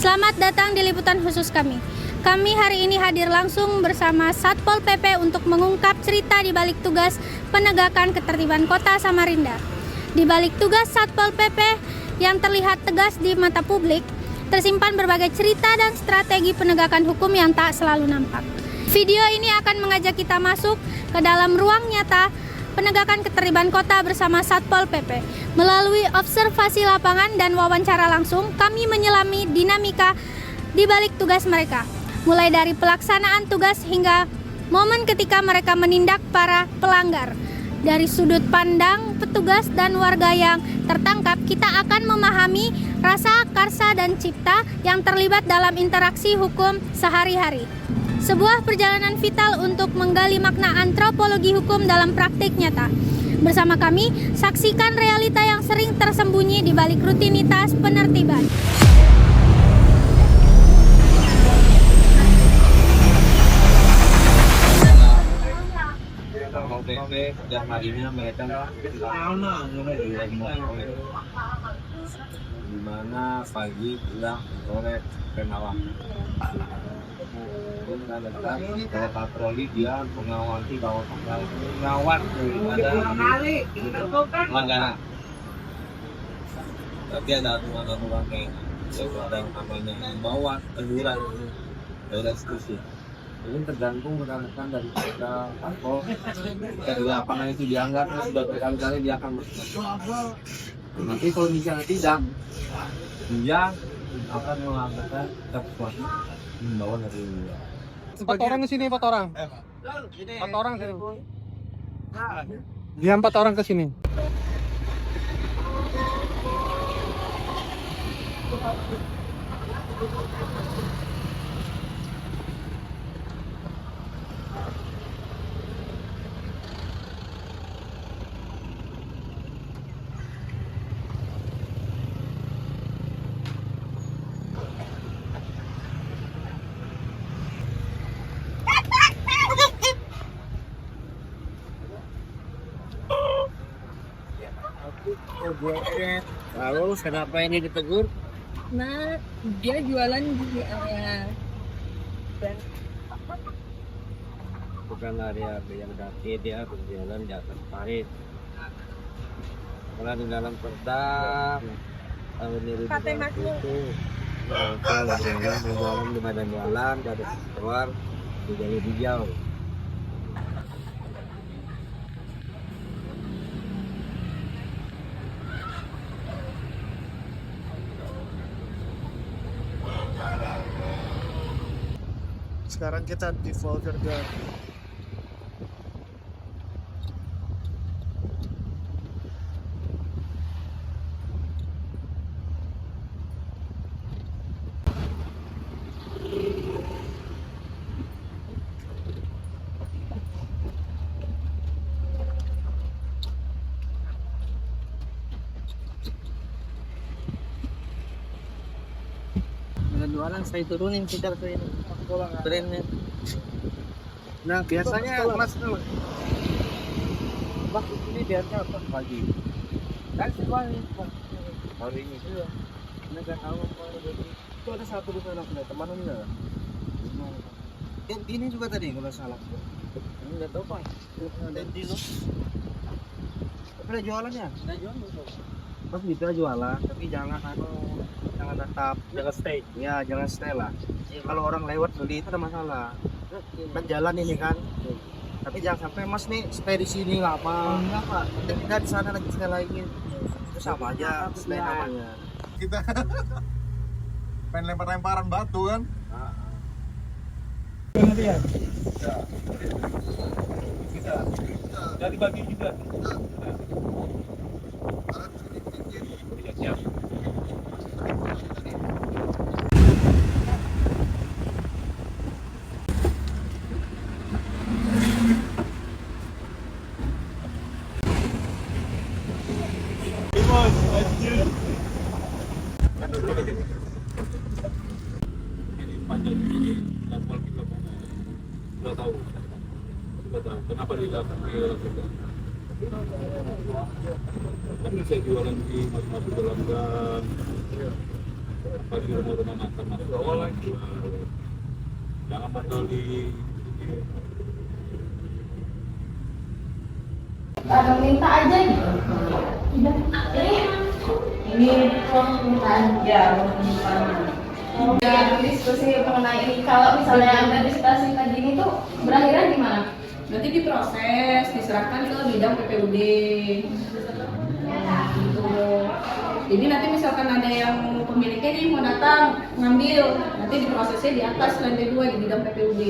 Selamat datang di liputan khusus kami. Kami hari ini hadir langsung bersama Satpol PP untuk mengungkap cerita di balik tugas penegakan ketertiban Kota Samarinda. Di balik tugas Satpol PP yang terlihat tegas di mata publik, tersimpan berbagai cerita dan strategi penegakan hukum yang tak selalu nampak. Video ini akan mengajak kita masuk ke dalam ruang nyata penegakan ketertiban kota bersama Satpol PP. Melalui observasi lapangan dan wawancara langsung, kami menyelami dinamika di balik tugas mereka. Mulai dari pelaksanaan tugas hingga momen ketika mereka menindak para pelanggar. Dari sudut pandang petugas dan warga yang tertangkap, kita akan memahami rasa karsa dan cipta yang terlibat dalam interaksi hukum sehari-hari. Sebuah perjalanan vital untuk menggali makna antropologi hukum dalam praktik nyata. Bersama kami, saksikan realita yang sering tersembunyi di balik rutinitas penertiban. Dan marinya mereka di mana pagi, siang, sore, sampai malam. Kalau patroli dia mengawasi bahwa mengawat ada pelanggaran. Tapi ada aturan-aturan kayak ada yang namanya himbauan, teguran, dari restitusi. Ini tergantung berdasarkan dari kita atau dari lapangan itu dianggap sudah berkali-kali dia akan bertindak. Nanti kalau misalnya tidak, dia akan melakukan sesuatu himbauan dari luar. 4 orang ke sini, 4 orang. 4 orang sini. Dia 4 orang ke sini. Lalu kenapa ini ditegur? Nah, dia jualan di area Bukan area yang daki, dia berjalan di atas parit. Karena di dalam perda tahun ini itu kalau berjalan di badan jalan, dari keluar di jalur hijau. Sekarang kita di Volker Garden. Jualan saya turunin sekitar saya trennya. Nah, biasanya Mas tuh Waktu ini biasanya apa pagi? Kan semuanya hari ini juga. Ini kan tahu itu ada satu di sana teman enggak? Ini juga tadi kalau salah. Ini enggak tahu Pak. Ada di lo. Ada jualannya? Ada jualan. Pas bisa jualan, tapi jangan tetap jangan stay. Ya, jangan stay lah. Kalau orang lewat beli itu ada masalah. Kan jalan ini kan. Tapi jangan sampai Mas nih stay di sini lama. Enggak, Pak. Kita di sana lagi stay lagi. Itu sama aja stay namanya. kita pengen lempar-lemparan batu kan. Kita dari bagi juga. Siap. Sudah tahu kenapa dilakukan. Kan bisa jualan di masuk dalam gang. Bagi rumah-rumah makan jangan bakal di Abang minta aja gitu. Ini minta aja. Ya, diskusi mengenai ini. Kalau misalnya ada diskusi kayak gini tuh berakhirnya gimana? Nanti diproses, diserahkan ke bidang PPUD. Gitu. Jadi nanti misalkan ada yang pemiliknya nih mau datang ngambil, nanti diprosesnya di atas lantai 2 di bidang PPUD.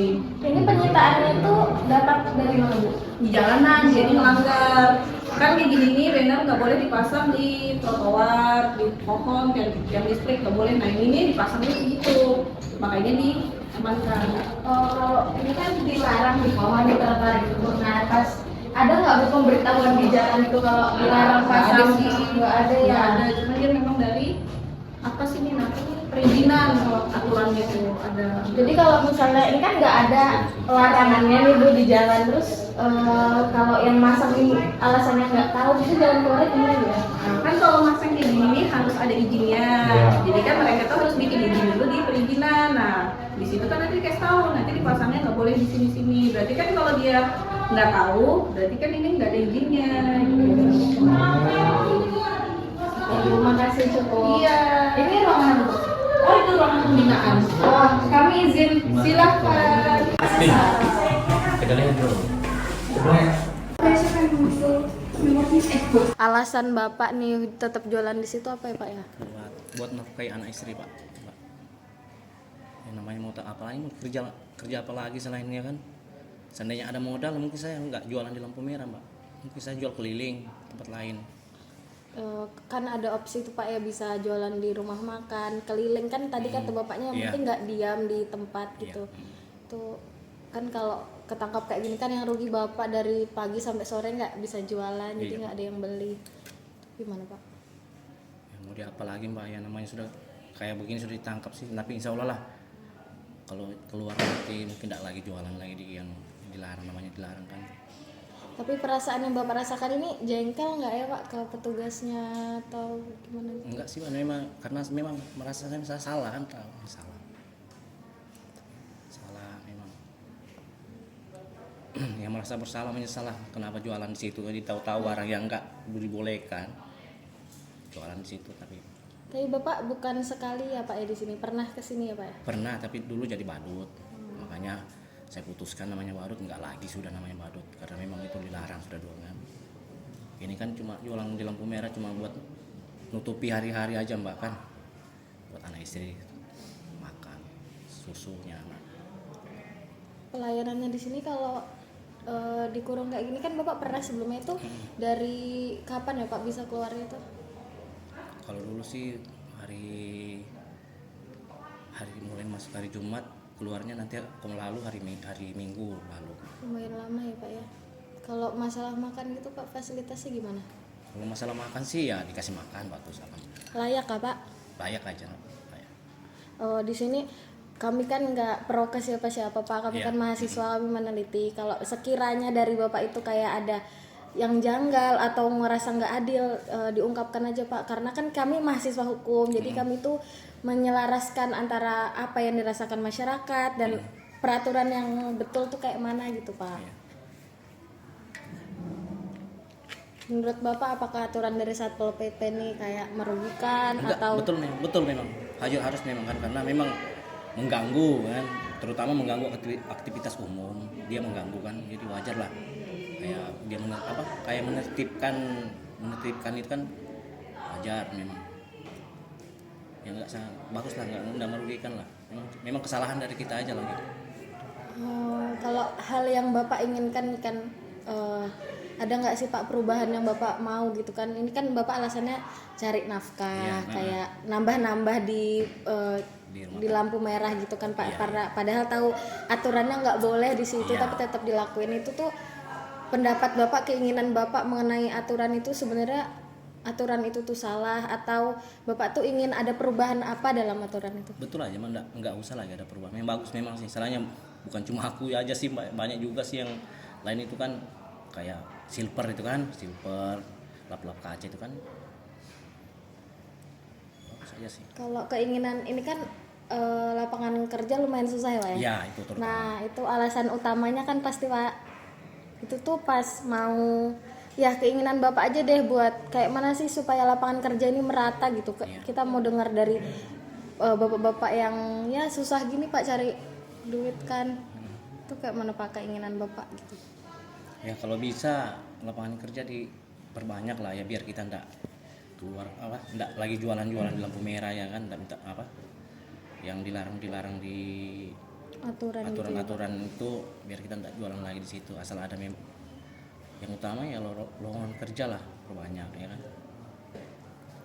Ini penyitaannya itu dapat dari mana, Bu? Di jalanan, jadi melanggar. Kan kayak gini nih, banner nggak boleh dipasang di trotoar, di pohon, yang listrik nggak boleh. Nah ini dipasangnya gitu, makanya diamankan. Kalau ini kan dilarang di bawah di trotoar itu, Bu. Nah, atas ada nggak Bu pemberitahuan di jalan itu kalau dilarang pasang? Nggak ada ya? Nggak ada, cuma dia memang dari apa sih ini nanti perizinan kalau aturannya itu ada. Jadi kalau misalnya ini kan nggak ada larangannya nih Bu di jalan, terus kalau yang masang ini alasannya nggak tahu, itu jalan keluarnya gimana ya? Nah, kan kalau masang kayak gini harus ada izinnya. Jadi kan mereka tuh harus bikin izin dulu di perizinan. Nah, di situ kan nanti dikasih tahu, nanti dipasangnya nggak boleh di sini-sini. Berarti kan kalau dia nggak tahu, berarti kan ini nggak ada izinnya. Gitu. Terima kasih cukup. Iya. Ini ruangan Bu. Oh itu ruangan pembinaan. Oh, kami izin. Silahkan. Alasan Bapak nih tetap jualan di situ apa ya Pak ya? buat nafkahi anak istri Pak. Yang namanya mau apa lagi, mau kerja apa lagi selainnya kan. Seandainya ada modal mungkin saya nggak jualan di lampu merah Mbak, mungkin saya jual keliling tempat lain. Kan ada opsi tuh Pak ya, bisa jualan di rumah makan keliling kan tadi kata Bapaknya Iya. mungkin nggak diam di tempat gitu. Tuh kan kalau ketangkap kayak gini kan yang rugi Bapak dari pagi sampai sore nggak bisa jualan, jadi Iya. nggak ada yang beli. Gimana Pak? Ya, mau dia apa lagi Mbak, ya namanya sudah kayak begini sudah ditangkap sih, tapi insya Allah lah kalau keluar nanti mungkin tidak lagi jualan lagi di yang dilarang, namanya dilarang kan. Tapi perasaan yang Bapak rasakan ini jengkel nggak ya Pak ke petugasnya atau gimana? Enggak sih Mbak, memang karena memang merasa saya salah kan, tahu salah memang. Yang merasa bersalah menyesal lah kenapa jualan di situ, jadi tahu-tahu orang yang enggak dibolehkan jualan di situ. Tapi Bapak bukan sekali ya Pak ya di sini, pernah ke sini ya Pak ya? Pernah, tapi dulu jadi badut. Makanya saya putuskan namanya badut, enggak lagi sudah namanya badut karena memang itu dilarang sudah dulu kan. Ini kan cuma jualan di lampu merah cuma buat nutupi hari-hari aja Mbak kan, buat anak istri makan susunya anak. Pelayanannya di sini kalau dikurung kayak gini kan Bapak pernah sebelumnya itu dari kapan ya Pak bisa keluarnya itu? Kalau dulu sih hari mulai masuk hari Jumat, keluarnya nanti lalu hari Minggu lalu. Lumayan lama ya Pak ya. Kalau masalah makan gitu Pak, fasilitasnya gimana? Kalau masalah makan sih ya dikasih makan bagus, Layak kah Pak? layak aja layak. Di sini kami kan nggak pro ke siapa-siapa Pak, kami Iya. kan mahasiswa, kami meneliti. Kalau sekiranya dari Bapak itu kayak ada yang janggal atau ngerasa nggak adil, diungkapkan aja Pak. Karena kan kami mahasiswa hukum, jadi kami tuh menyelaraskan antara apa yang dirasakan masyarakat dan peraturan yang betul tuh kayak mana gitu Pak. Iya. Menurut Bapak apakah aturan dari Satpol PP ini kayak merugikan Enggak, atau betul memang harus memang kan, karena memang mengganggu kan, terutama mengganggu aktivitas umum, dia mengganggu kan, jadi wajar lah kayak dia kayak menertibkan itu kan wajar memang. Ya enggak bagus lah, enggak merugikan lah, memang kesalahan dari kita aja lah gitu. kalau hal yang Bapak inginkan kan ada nggak sih Pak perubahan yang Bapak mau gitu kan? Ini kan Bapak alasannya cari nafkah, Iya, kayak nambah-nambah di rumah di lampu merah gitu kan Pak. Iya. Padahal tahu aturannya nggak boleh di situ, Iya. tapi tetap dilakuin. Itu tuh pendapat Bapak, keinginan Bapak mengenai aturan itu sebenarnya aturan itu tuh salah atau Bapak tuh ingin ada perubahan apa dalam aturan itu? Betul aja, enggak usah lagi ada perubahan. Memang bagus memang sih. Salahnya bukan cuma aku aja sih, banyak juga sih yang lain itu kan kayak silver itu kan, lap-lap kaca itu kan. aja sih. Kalau keinginan ini kan lapangan kerja lumayan susah ya Pak ya? Ya itu terutama. Nah itu alasan utamanya kan pasti Pak, itu tuh pas mau ya keinginan Bapak aja deh buat kayak mana sih supaya lapangan kerja ini merata gitu. Kita mau dengar dari bapak-bapak yang ya susah gini Pak cari duit kan, itu kayak mana Pak keinginan Bapak gitu? Ya kalau bisa lapangan kerja diperbanyak lah ya, biar kita ndak keluar ndak lagi jualan-jualan di lampu merah ya kan, ndak minta yang dilarang di aturan-aturan itu, biar kita ndak jualan lagi di situ, asal ada yang utama ya lowongan kerja lah perbanyak ya kan,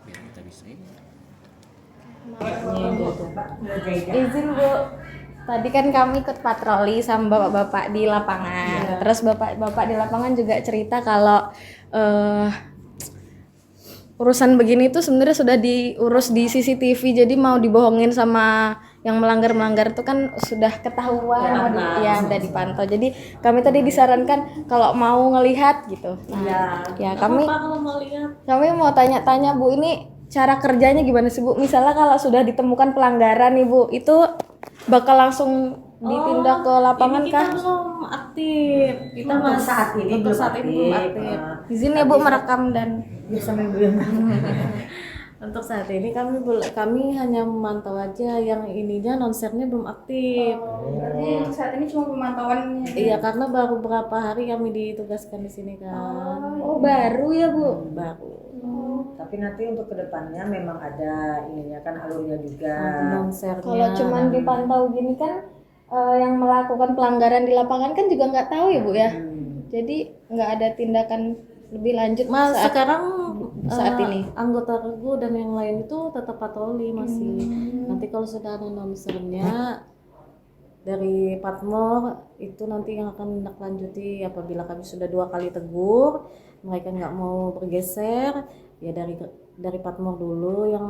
biar kita bisa ini. Izin Bu, tadi kan kami ikut patroli sama bapak-bapak di lapangan. Terus bapak-bapak di lapangan juga cerita kalau urusan begini tuh sebenarnya sudah diurus di CCTV, jadi mau dibohongin sama yang melanggar itu kan sudah ketahuan, ya udah dipantau. Jadi kami tadi disarankan kalau mau ngelihat gitu. Nah, ya kami mau tanya-tanya Bu, ini cara kerjanya gimana sih Bu? Misalnya kalau sudah ditemukan pelanggaran nih Bu, itu bakal langsung ditindak ke lapangan kah? Kita belum aktif. Kita Untuk saat ini belum aktif. Izin ya Bu merekam dan sampai belum. Untuk saat ini kami hanya memantau aja, yang ininya nonsernya belum aktif. Berarti untuk saat ini cuma pemantauannya. Iya, karena baru beberapa hari kami ditugaskan di sini kan. oh baru ya Bu? Baru. Tapi nanti untuk kedepannya memang ada ininya kan, alurnya juga. Nonsernya. Kalau cuman dipantau gini kan yang melakukan pelanggaran di lapangan kan juga nggak tahu ya Bu ya. Jadi nggak ada tindakan lebih lanjut sekarang saat ini. Anggota regu dan yang lain itu tetap patroli masih. Nanti kalau sudah ada nonsernya dari Patmor itu nanti yang akan menindaklanjuti. Apabila kami sudah 2 kali tegur, mereka nggak mau bergeser, ya dari Patmor dulu yang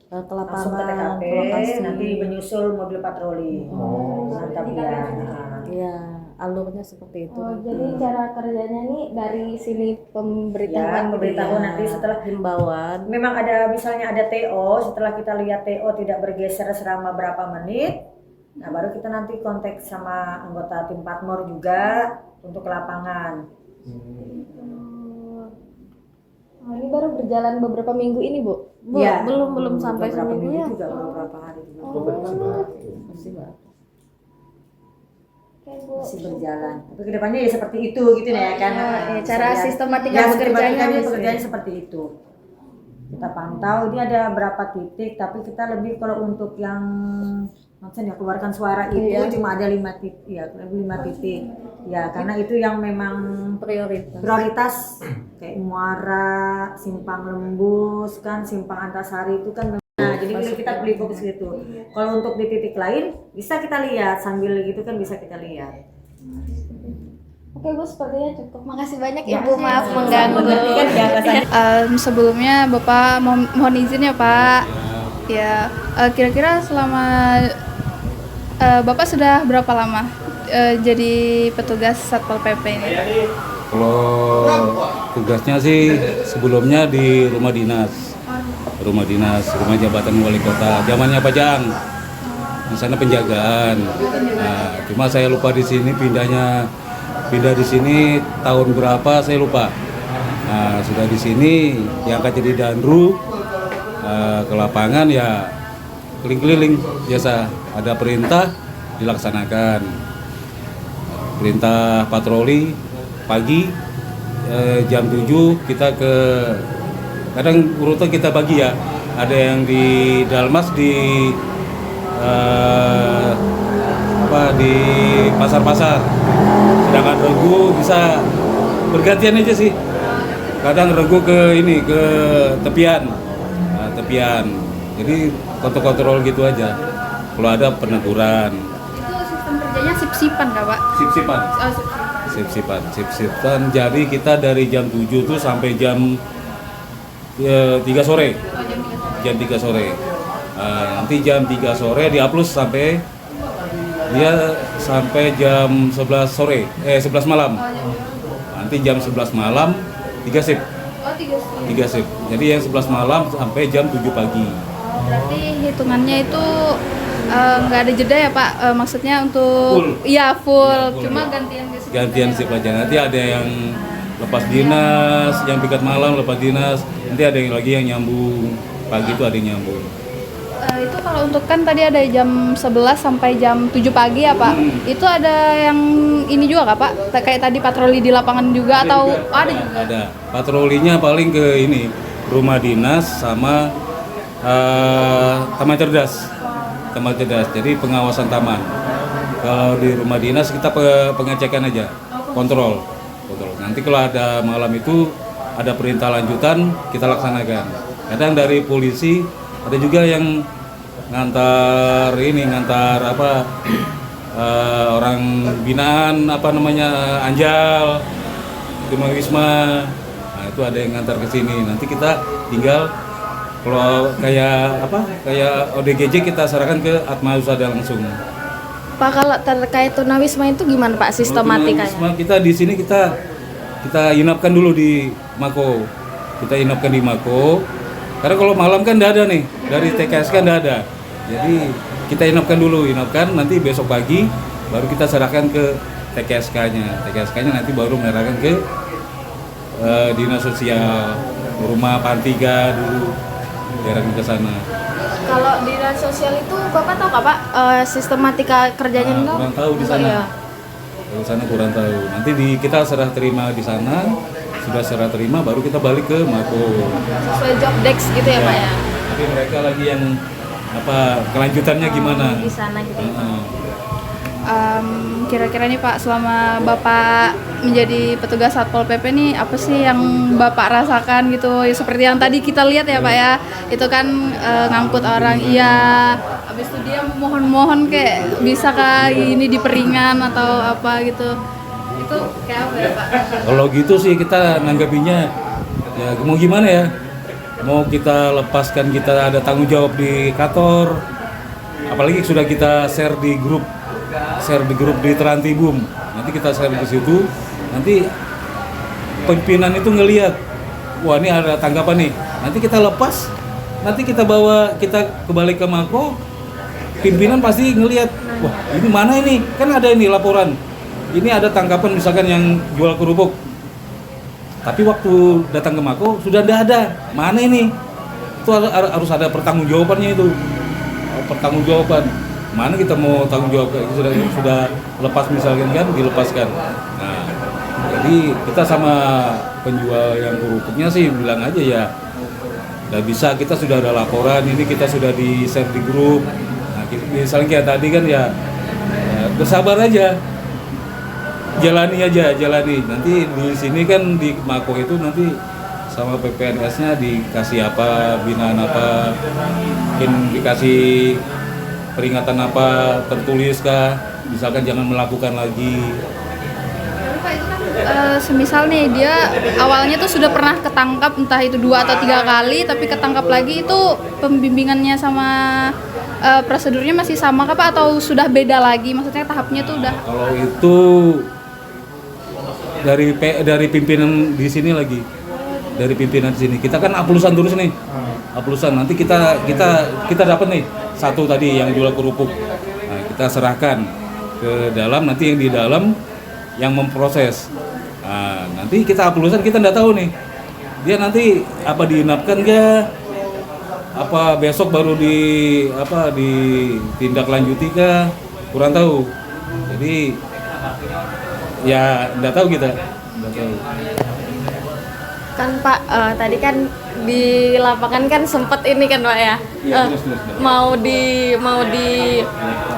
ke lapangan, Langsung ke TKP, lokasi. nanti menyusul mobil patroli. Mantap ya. Iya, alurnya seperti itu. Jadi cara kerjanya nih dari sini pemberitahuan. Ya, pemberitahuan nanti setelah himbauan. Memang ada misalnya ada TO, setelah kita lihat TO tidak bergeser selama berapa menit, nah baru kita nanti kontak sama anggota tim Patmor juga untuk ke lapangan. Nah, ini baru berjalan beberapa minggu ini Bu? Ya, belum sampai beberapa seminggu minggu ya. juga, beberapa hari juga. Masih baru. Oke Bu. Masih berjalan. Tapi kedepannya ya seperti itu gitu ya kan. Cara sistematika ya, bekerjanya bekerjanya seperti itu. Kita pantau, ini ada berapa titik, tapi kita lebih kalau untuk yang maksudnya keluarkan suara itu cuma ada 5 titik, ya 5 titik. Ya karena itu yang memang prioritas kayak Muara, Simpang Lembus kan, Simpang Antasari itu kan. Nah, jadi kita beli fokus gitu. Kalau untuk di titik lain bisa kita lihat sambil gitu kan, bisa kita lihat. Oke Bu, sepertinya cukup. Makasih banyak ya Bu, maaf mengganggu. Sebelumnya Bapak mohon izin ya Pak. Ya, kira-kira selama Bapak sudah berapa lama jadi petugas Satpol PP ini? Kalau tugasnya sih sebelumnya di rumah dinas, rumah jabatan wali kota, zamannya Pak Jang. Di sana penjagaan. Nah, cuma saya lupa di sini pindah di sini tahun berapa saya lupa. Nah, sudah di sini diangkat jadi danru, ke lapangan ya keliling-keliling biasa, ada perintah dilaksanakan. Perintah patroli pagi jam 7 kita kadang urutnya kita bagi ya. Ada yang di Dalmas di di pasar-pasar. Sedangkan regu bisa bergantian aja sih. Kadang regu ke tepian. Nah, tepian. Jadi kontrol gitu aja. Kalau ada peneguran. Itu sistem kerjanya sip-sipan nggak Pak? Sip-sipan. Sip-sipan. Jadi kita dari jam 7 tuh sampai jam 3 sore. Jam 3 sore. Nanti jam 3 sore di-upload sampai jam 11 sore. 11 malam. Nanti jam 11 malam 3 shift. 3 shift. Jadi yang 11 malam sampai jam 7 pagi. Berarti hitungannya itu nggak ada jeda ya Pak? Maksudnya untuk Full. Iya full, Iya, full. cuma gantian gitu. Gantian shift aja. Nanti ada yang lepas dinas, yang piket malam lepas dinas. Nanti ada yang lagi yang nyambung pagi itu ada yang nyambung. Itu kalau untuk kan tadi ada jam 11 sampai jam 7 pagi ya Pak. Itu ada yang ini juga Kak Pak? Kayak tadi patroli di lapangan juga atau ada juga? Ada. Patrolinya paling ke ini rumah dinas sama taman cerdas. Taman cerdas. Jadi pengawasan taman. Kalau di rumah dinas kita pengecekan aja, kontrol. Nanti kalau ada malam itu ada perintah lanjutan kita laksanakan. Kadang dari polisi ada juga yang ngantar orang binaan Anjal di Wisma. Nah, itu ada yang ngantar ke sini. Nanti kita tinggal kalau kayak ODGJ kita serahkan ke Atma Husada langsung. Pak, kalau terkait tunawisma itu gimana Pak sistematikanya? Tunawisma kita di sini kita inapkan dulu di Mako. Kita inapkan di Mako. Karena kalau malam kan enggak ada nih, dari TKS kan enggak ada. Jadi kita inapkan nanti besok pagi baru kita serahkan ke TKSK-nya. TKSK-nya nanti baru menyerahkan ke Dinas Sosial, rumah Pantiga dulu, daerah ke sana. Kalau dinas sosial itu Bapak tahu nggak Pak sistematika kerjanya itu? Kurang tahu di sana. Ya. Di sana kurang tahu. Nanti kita serah terima di sana, sudah serah terima baru kita balik ke Mako. Sesuai job desk gitu ya Pak ya? Tapi mereka lagi yang kelanjutannya gimana? Di sana gitu. Kira-kira nih Pak, selama Bapak menjadi petugas Satpol PP nih, apa sih yang Bapak rasakan gitu? Ya, seperti yang tadi kita lihat ya Pak ya, itu kan ngangkut orang, iya. Habis itu dia mohon-mohon kayak bisa ini diperingan atau apa gitu. Itu kayak apa ya Pak? Kalau gitu sih kita nanggapinya ya mau gimana ya? Mau kita lepaskan, kita ada tanggung jawab di kantor. Apalagi sudah kita share di grup di Trantibum. Nanti kita share ke situ. Nanti pimpinan itu ngelihat, wah ini ada tanggapan nih. Nanti kita lepas, nanti kita bawa kembali ke Mako. Pimpinan pasti ngelihat, wah ini mana ini? Kan ada ini laporan. Ini ada tangkapan misalkan yang jual kerupuk. Tapi waktu datang ke Mako sudah tidak ada. Mana ini? Itu harus ada pertanggungjawabannya itu. Pertanggungjawaban. Mana kita mau tanggung jawab, sudah lepas misalkan kan dilepaskan. Nah, jadi kita sama penjual yang kerupuknya sih bilang aja ya, udah bisa, kita sudah ada laporan, ini kita sudah di share di grup. Nah, misalnya kayak tadi kan ya bersabar aja, jalani. Nanti di sini kan di Mako itu nanti sama PPNS-nya dikasih apa, binaan apa, mungkin dikasih peringatan apa, tertulis kah, misalkan jangan melakukan lagi. Pak, itu kan semisal nih dia awalnya tuh sudah pernah ketangkap entah itu 2 atau 3 kali, tapi ketangkap lagi, itu pembimbingannya sama prosedurnya masih sama kah Pak atau sudah beda lagi? Maksudnya tahapnya tuh udah. Kalau itu dari pimpinan di sini lagi. Dari pimpinan di sini. Kita kan aplusan terus nih. Aplusan nanti kita dapat nih satu tadi yang jual kerupuk. Nah, kita serahkan ke dalam, nanti yang di dalam yang memproses. Nah, nanti kita aplusan, kita nggak tahu nih. Dia nanti apa diinapkan kah? Apa besok baru ditindaklanjuti kah? Kurang tahu. Jadi ya nggak tahu kita. Nggak tahu. Kan Pak, tadi kan di lapangan kan sempet ini kan Pak ya, Terus. mau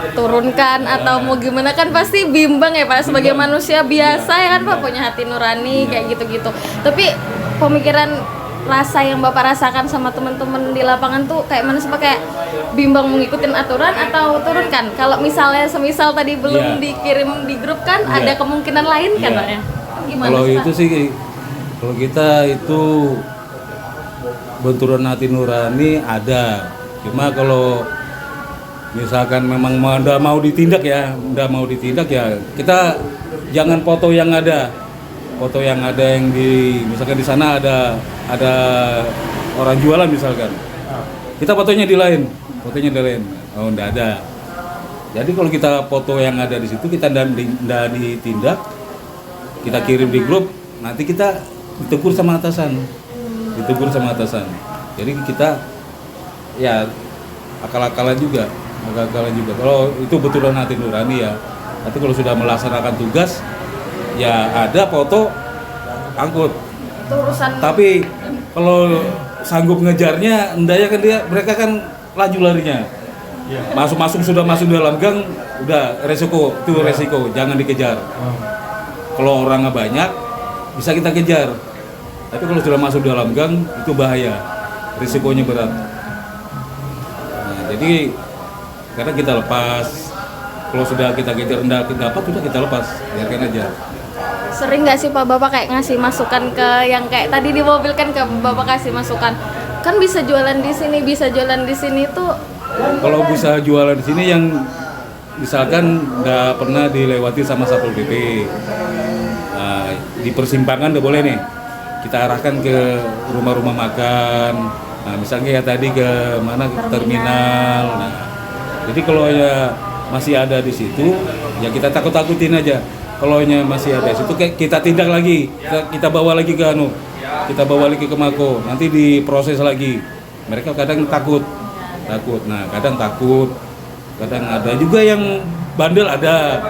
diturunkan atau mau gimana kan pasti bimbang ya Pak, sebagai manusia biasa ya kan Pak, punya hati nurani kayak gitu-gitu. Tapi pemikiran rasa yang Bapak rasakan sama teman-teman di lapangan tuh kayak mana sih Pak, kayak bimbang mengikutin aturan atau turunkan? Kalau misalnya semisal tadi belum dikirim di grup kan ada kemungkinan lain kan Pak ya? Gimana kalau sih, Pak? itu sih, kalau kita itu benturan hati nurani ada. Cuma kalau misalkan memang udah mau ditindak ya, kita jangan foto yang ada yang di misalkan di sana ada orang jualan misalkan. kita fotonya di lain. Oh, enggak ada. Jadi kalau kita foto yang ada di situ, kita ndak ditindak, kita kirim di grup, nanti kita ditegur sama atasan. Jadi kita ya akal-akalan juga. Kalau itu betulan hati nurani ya. Nanti kalau sudah melaksanakan tugas, ya ada foto angkut. Itu urusan. Tapi kalau sanggup ngejarnya, endanya kan mereka kan laju larinya. Masuk sudah masuk dalam gang, udah resiko, jangan dikejar. Kalau orangnya banyak, bisa kita kejar. Tapi kalau sudah masuk dalam gang, itu bahaya, risikonya berat. Nah, jadi karena kita lepas, kalau sudah kita kejar dapat, sudah kita lepas, biarkan aja. Sering nggak sih Pak Bapak kayak ngasih masukan ke yang kayak tadi di mobil kan ke Bapak kasih masukan, kan bisa jualan di sini tuh. Kalau bisa jualan di sini yang misalkan nggak pernah dilewati sama Satpol PP, nah, di persimpangan udah boleh nih, kita arahkan ke rumah-rumah makan. Nah, misalnya ya tadi ke mana, ke terminal. Nah, jadi kalau ya masih ada di situ, ya kita takut-takutin aja. Kalau masih ada di situ, kita tindak lagi, kita bawa lagi ke kita bawa lagi ke Mako, nanti diproses lagi. Mereka kadang takut. Nah, kadang takut, kadang ada juga yang bandel ada.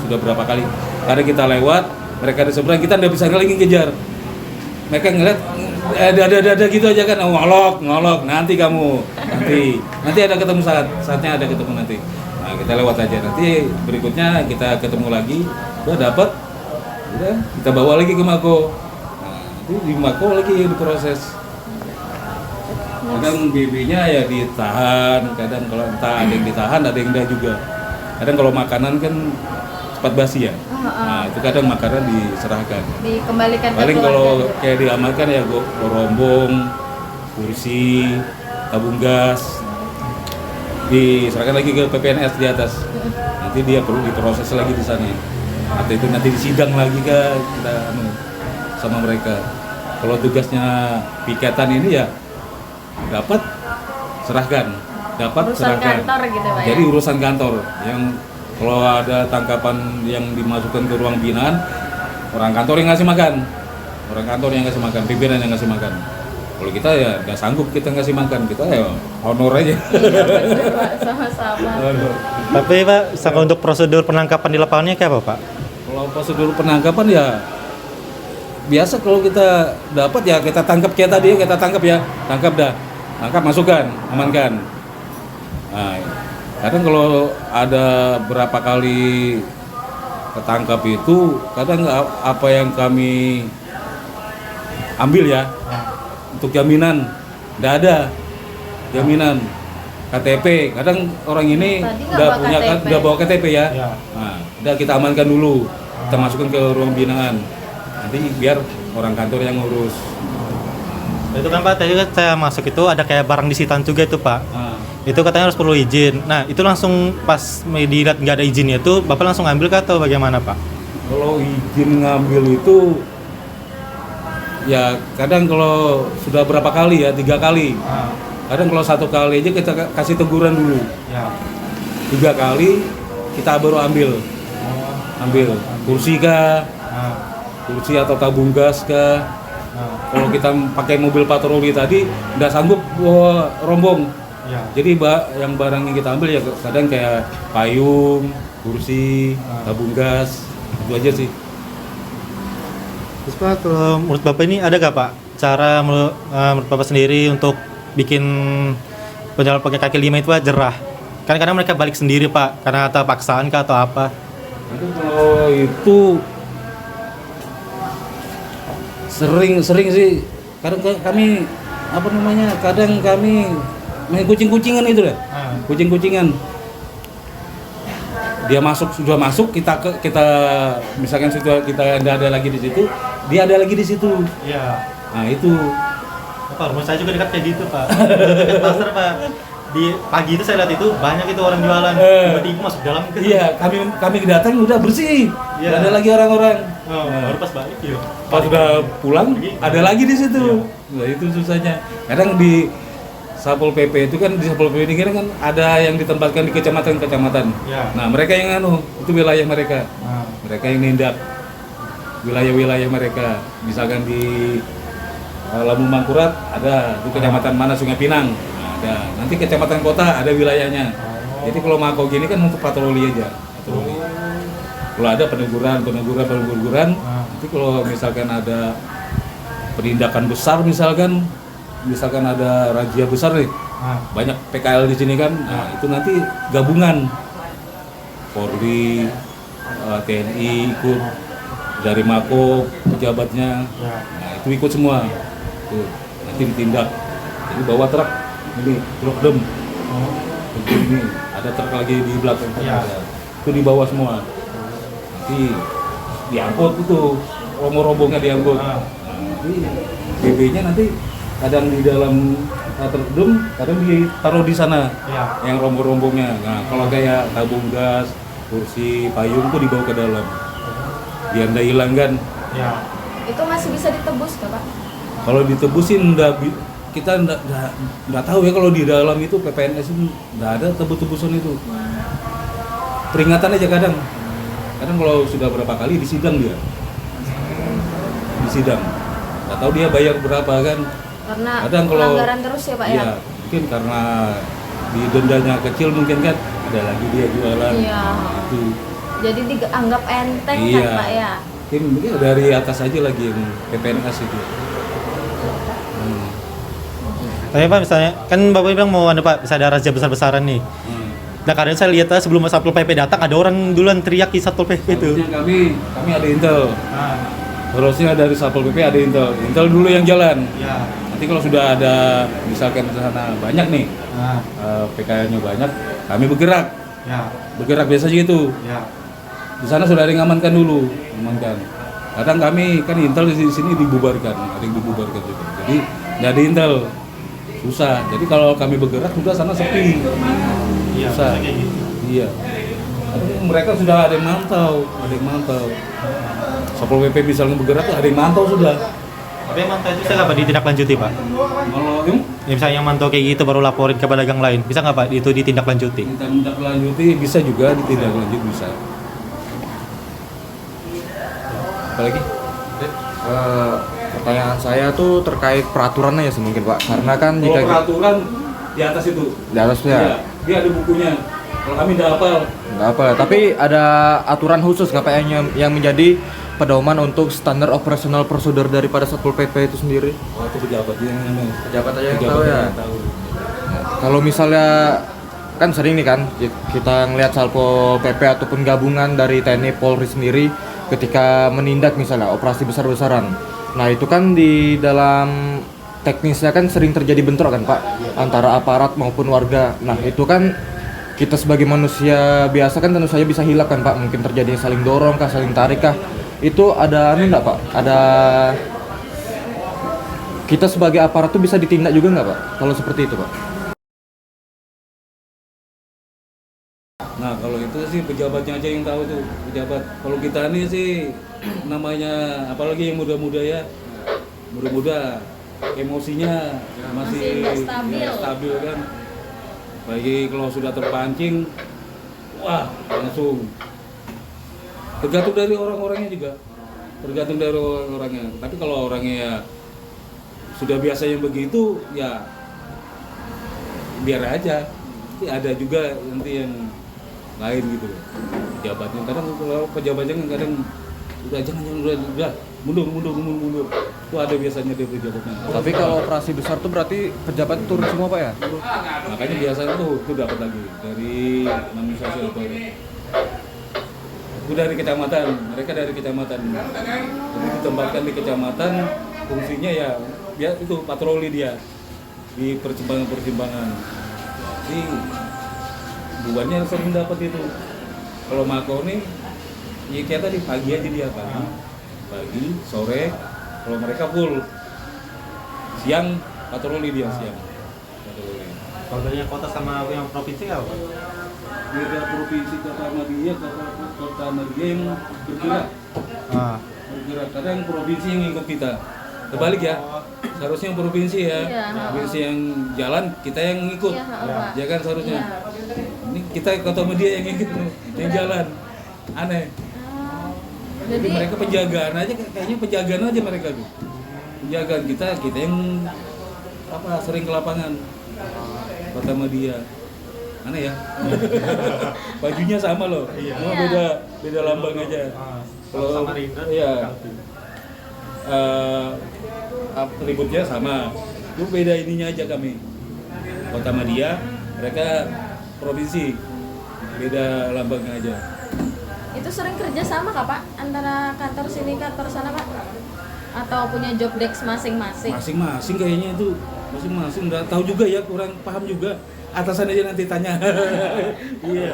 Sudah berapa kali, kadang kita lewat, mereka di seberang, kita nggak bisa lagi kejar. Mereka ngeliat, ada gitu aja kan, ngolok, nanti ada ketemu saatnya ada ketemu nanti. Nah, kita lewat aja, nanti berikutnya kita ketemu lagi, udah dapat, udah kita bawa lagi ke Mako. Nah, nanti di Mako lagi diproses. Kadang BB-nya ya ditahan, kadang kalau entah ada yang ditahan, ada yang enggak juga. Kadang kalau makanan kan cepat basi ya. Nah, itu kadang makanan diserahkan. Dikembalikan ke paling keluarga. kalau kayak diamankan ya rombong, kursi, tabung gas, diserahkan lagi ke PPNS di atas. Nanti dia perlu diproses lagi di sana. Atau itu nanti disidang lagi kita sama mereka. Kalau tugasnya pikatan ini ya dapat serahkan, urusan kantor gitu Pak ya? Jadi urusan kantor yang kalau ada tangkapan yang dimasukkan ke ruang binaan, orang kantor yang ngasih makan, pimpinan yang ngasih makan. Kalau kita ya nggak sanggup kita ngasih makan, kita ya honor aja. Iya betul Pak, sama-sama. Tapi Pak, untuk prosedur penangkapan di lapangannya kayak apa Pak? Kalau prosedur penangkapan ya biasa, kalau kita dapat ya kita tangkap kayak tadi ya, tangkap masukkan, amankan. Nah, kadang kalau ada berapa kali ketangkap itu, kadang apa yang kami ambil ya untuk jaminan, nggak ada jaminan KTP. Kadang orang ini udah bawa KTP ya. Nah, udah kita amankan dulu, kita masukkan ke ruang binaan. Nanti biar orang kantor yang ngurus. Itu kan Pak, tadi kan saya masuk itu ada kayak barang disitaan juga itu Pak. Itu katanya harus perlu izin. Nah, itu langsung pas dilihat nggak ada izinnya itu, Bapak langsung ngambil kah atau bagaimana Pak? Kalau izin ngambil itu ya kadang kalau sudah berapa kali ya, 3 kali. Kadang kalau 1 kali aja kita kasih teguran dulu. 3 kali kita baru ambil kursi kah, kursi atau tabung gas kah. Kalau kita pakai mobil patroli tadi nggak sanggup rombong. Jadi yang barang yang kita ambil ya kadang kayak payung, kursi, tabung gas, itu aja sih. Terus Pak, kalau menurut Bapak ini ada gak Pak cara menurut Bapak sendiri untuk bikin penjalan pakai kaki 5 itu Pak jerah? Kan kadang mereka balik sendiri Pak, karena terpaksaan kah atau apa? Itu kalau itu sering sih. Kadang kami kadang kami main kucing-kucingan itu deh. Kucing-kucingan. Dia sudah masuk, kita misalkan kita nggak ada lagi di situ, dia ada lagi di situ. Iya. Nah itu. Pak, rumah saya juga dekat kayak gitu Pak. Dekat pasar Pak. Di pagi itu saya lihat itu banyak itu orang jualan, tiba-tiba masuk dalam ke. Iya, kami datang udah bersih. Nggak ada lagi orang-orang. Baru pas balik ya. Pas udah pulang ada lagi di situ. Nah itu susahnya. Kadang di Satpol PP itu kan di Satpol PP ini kan ada yang ditempatkan di kecamatan-kecamatan. Ya. Nah, mereka yang itu wilayah mereka. Mereka yang nindak wilayah-wilayah mereka. Misalkan di Lampung Mangkurat ada di kecamatan mana Sungai Pinang. Nah, ada. Nanti kecamatan kota ada wilayahnya. Jadi kalau Mako gini kan untuk patroli aja, patroli. Kalau ada peneguran. Nanti kalau misalkan ada penindakan besar misalkan ada razia besar nih, banyak PKL di sini kan, nah itu nanti gabungan Polri, TNI ikut, dari Mako pejabatnya, nah itu ikut semua, tuh nanti ditindak. Jadi bawa truk ini truk dem, ini ada truk lagi di belakang, itu dibawa semua, nanti diangkut itu rombong-rombongnya diangkut. Nah, nanti BB-nya nanti kadang di dalam truk dum, kadang ditaruh di sana, yang rombong-rombongnya. Nah, kalau kayak tabung gas, kursi, payung tuh dibawa ke dalam, biar nggak hilang kan. Itu masih bisa ditebus nggak Pak? Kalau ditebusin kita nggak tahu ya, kalau di dalam itu PPNS itu nggak ada tebus-tebusan itu. Peringatan aja kadang kalau sudah berapa kali disidang dia, nggak tahu dia bayar berapa kan. Karena kadang kalau pelanggaran terus ya Pak ya? Iya, mungkin karena di dendanya kecil mungkin kan, ada lagi dia jualan. Iya. Itu. Jadi dianggap enteng kan Pak ya? Mungkin dari atas aja lagi yang PPNS itu. Tapi Pak, misalnya kan Bapak bilang mau ada Pak, bisa ada razia besar-besaran nih. Nah kadang saya lihat sebelum Satpol PP datang ada orang duluan teriak di Satpol PP itu. Kami ada intel. Harusnya dari Satpol PP ada intel dulu yang jalan. Nanti kalau sudah ada misalkan di sana banyak nih, PKL-nya banyak, kami bergerak. Bergerak biasanya gitu. Di sana sudah ada yang ngamankan dulu, Kadang kami kan intel di sini dibubarkan, ada yang dibubarkan juga. Jadi nggak ada intel, susah. Jadi kalau kami bergerak sudah sana sepi. Susah. Iya. Mereka sudah ada yang mantau. Satpol PP misalnya bergerak tuh ada yang mantau sudah. Tapi yang mantau itu bisa nggak Pak ditindaklanjuti Pak? Kalau ya, misalnya yang mantau kayak gitu baru laporin ke pedagang lain, bisa nggak Pak itu ditindaklanjuti? Ditindaklanjuti bisa juga, ditindaklanjuti bisa. Apalagi? Pertanyaan saya tuh terkait peraturannya ya mungkin Pak, karena kan jika peraturan di atas itu. Di atasnya. Iya, dia ada bukunya. Kalau kami nggak hafal. Tapi ada aturan khusus nggak Pak yang menjadi pedoman untuk standar operasional prosedur daripada Satpol PP itu sendiri? Oh, itu pejabat aja yang tahu ya. Nah, kalau misalnya kan sering nih kan kita ngelihat Satpol PP ataupun gabungan dari TNI Polri sendiri ketika menindak misalnya operasi besar-besaran. Nah, itu kan di dalam teknisnya kan sering terjadi bentrok kan Pak antara aparat maupun warga. Nah, itu kan kita sebagai manusia biasa kan tentu saja bisa hilap kan Pak, mungkin terjadi saling dorong kah, saling tarik kah. Itu ada enggak Pak? Ada kita sebagai aparat tuh bisa ditindak juga nggak Pak kalau seperti itu Pak? Nah, kalau itu sih pejabatnya aja yang tahu tuh, pejabat. Kalau kita ini sih namanya apalagi yang muda-muda ya, muda-muda emosinya masih stabil kan. Bagi kalau sudah terpancing, wah langsung. Tergantung dari orang-orangnya juga, Tapi kalau orangnya ya sudah biasanya begitu, ya biar aja. Nanti ada juga nanti yang lain gitu, pejabatnya. Kadang kalau pejabatnya kadang udah mundur. Itu ada biasanya dia pejabatnya. Tapi kalau operasi besar tuh berarti pejabat turun semua Pak ya? Makanya biasanya tuh dapat lagi dari manusia siapa ya. Itu dari kecamatan, mereka dari kecamatan. Jadi ditempatkan di kecamatan, fungsinya ya itu patroli dia di persimpangan. Jadi buahnya sering dapat itu. Kalau Mako nih, ya kayak tadi pagi aja dia pagi, sore. Kalau mereka full, siang patroli dia siang. Kalau dari kota sama yang provinsi apa? Beda provinsi kota Ahmadiyah yang bergerak. Bergerak. Kadang provinsi yang ikut kita. Terbalik ya. Seharusnya provinsi ya. Iya, Provinsi yang jalan kita yang ngikut. Iya, Pak. Ya kan seharusnya. Iya. Ini kita kota media yang ngikut yang jalan. Aneh. Jadi Jadi mereka penjagaan aja, kayaknya penjagaan aja mereka tuh. Penjagaan kita yang sering ke lapangan. Kota media. Aneh ya. Bajunya sama loh. Cuma beda lambang aja. Kalau Samarinda iya. Ributnya sama. Itu beda ininya aja kami. Kota media, mereka provinsi. Beda lambangnya aja. itu sering kerja sama kah Pak antara kantor sini kantor sana Pak? Atau punya job desk masing-masing? Masing-masing kayaknya itu. Masing-masing nggak tahu juga ya, kurang paham juga. Atasan aja nanti tanya. Iya.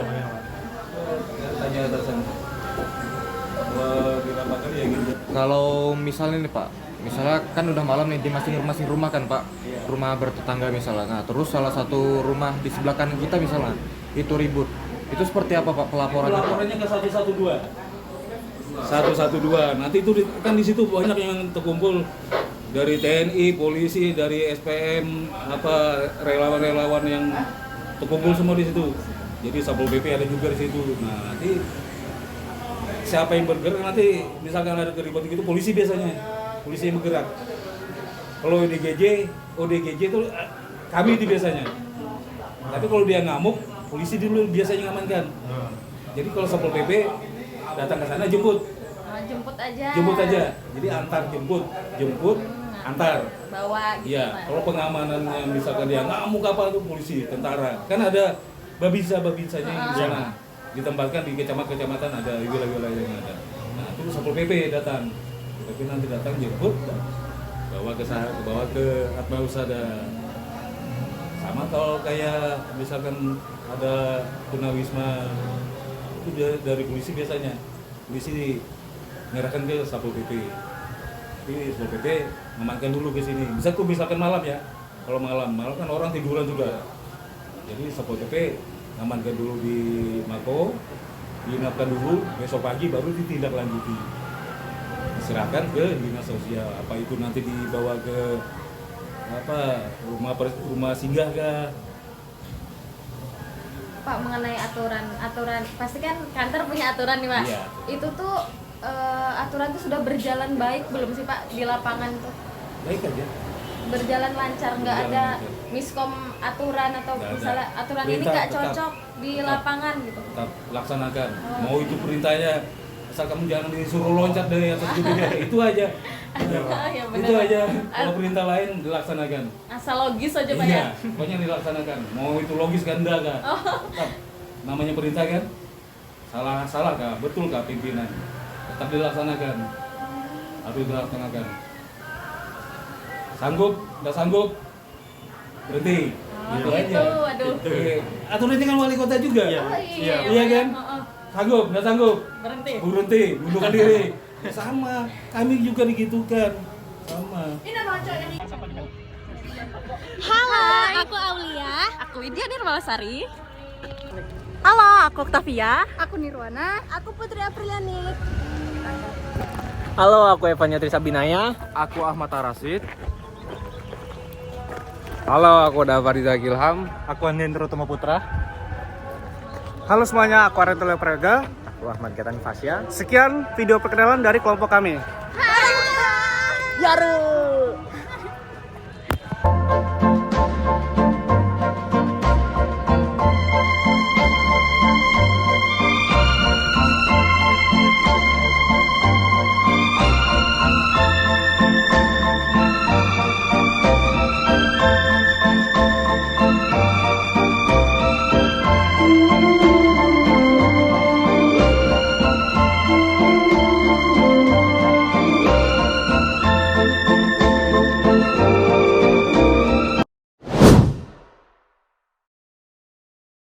Tanya atasan. Di lapangan ya gitu. Kalau misalnya nih Pak, misalnya kan udah malam nih di masing-masing rumah kan Pak, rumah bertetangga misalnya. Nah terus salah satu rumah di sebelah kanan kita misalnya itu ribut, itu seperti apa Pak pelaporannya? Pelaporannya ke 112. 112. Nanti itu kan di situ banyak yang terkumpul dari TNI, polisi, dari SPM, relawan-relawan yang terkumpul semua di situ. Jadi Satpol PP ada juga di situ. Nah nanti siapa yang bergerak nanti misalkan ada keributan gitu polisi biasanya, polisi yang bergerak. Kalau ODGJ itu kami itu biasanya. Tapi kalau dia ngamuk, polisi dulu biasanya ngamankan. Jadi kalau Satpol PP datang ke sana jemput aja. Jadi antar jemput, antar. Bawa gitu. Iya. Kalau pengamanannya misalkan dia ngamuk apa tuh polisi, tentara. Kan ada babinsa-babinsanya di sana. Ditempatkan di kecamatan ada wilayah-wilayah yang ada. Nah, itu Satpol PP datang. Tapi nanti datang jemput, bawa ke Atmausada. Sama kalau kayak misalkan ada tunawisma itu dari polisi biasanya. Polisi menyerahkan ke Satpol PP. Tapi Satpol PP ngamankan dulu ke sini. Bisa tuh misalkan malam ya. Kalau malam kan orang tiduran juga. Jadi Satpol PP ngamankan dulu di Mako, diinapkan dulu, besok pagi baru ditindaklanjuti. Diserahkan ke dinas sosial. Apa itu nanti dibawa ke rumah singgah kah? Pak mengenai aturan pasti kan kantor punya aturan nih Pak. Iya. Itu tuh aturan tuh sudah berjalan baik belum sih Pak di lapangan tuh? Baik aja. Berjalan lancar, nggak ada miskom aturan atau Nggak ada. misalnya aturan ini Perintah nggak tetap. cocok di lapangan gitu. Tetap laksanakan. Mau itu perintahnya asal kamu jangan disuruh loncat dari atas gedung itu aja. Ya, bener. Itu aja. Kalau perintah lain dilaksanakan. Asal logis aja Pak ya. Iya, pokoknya dilaksanakan. Mau itu logis kan enggak kan? Tetap. Namanya perintah kan? Salah kah? Betul kah pimpinan? Tetap dilaksanakan. Harus dilaksanakan. Sanggup? Nggak sanggup? Berhenti. Gitu aja. Aduh. Atau nanti kan wali kota juga. Iya kan? Sanggup? Nggak sanggup? Berhenti. Mundurkan diri. Sama. Kami juga digitukan. Sama. Halo, aku Aulia. Aku Lydia Nirmalasari. Halo, aku Octavia. Aku Nirwana. Aku Putri Apriliani. Halo, aku Evanya Trisabinaya. Aku Ahmad Arasid. Halo, aku Davariza Gilham. Aku Andendro Toma Putra. Halo semuanya, aku Arentulo Prega. Aku Ahmad Gatan Fasya. Sekian video perkenalan dari kelompok kami. Yaru.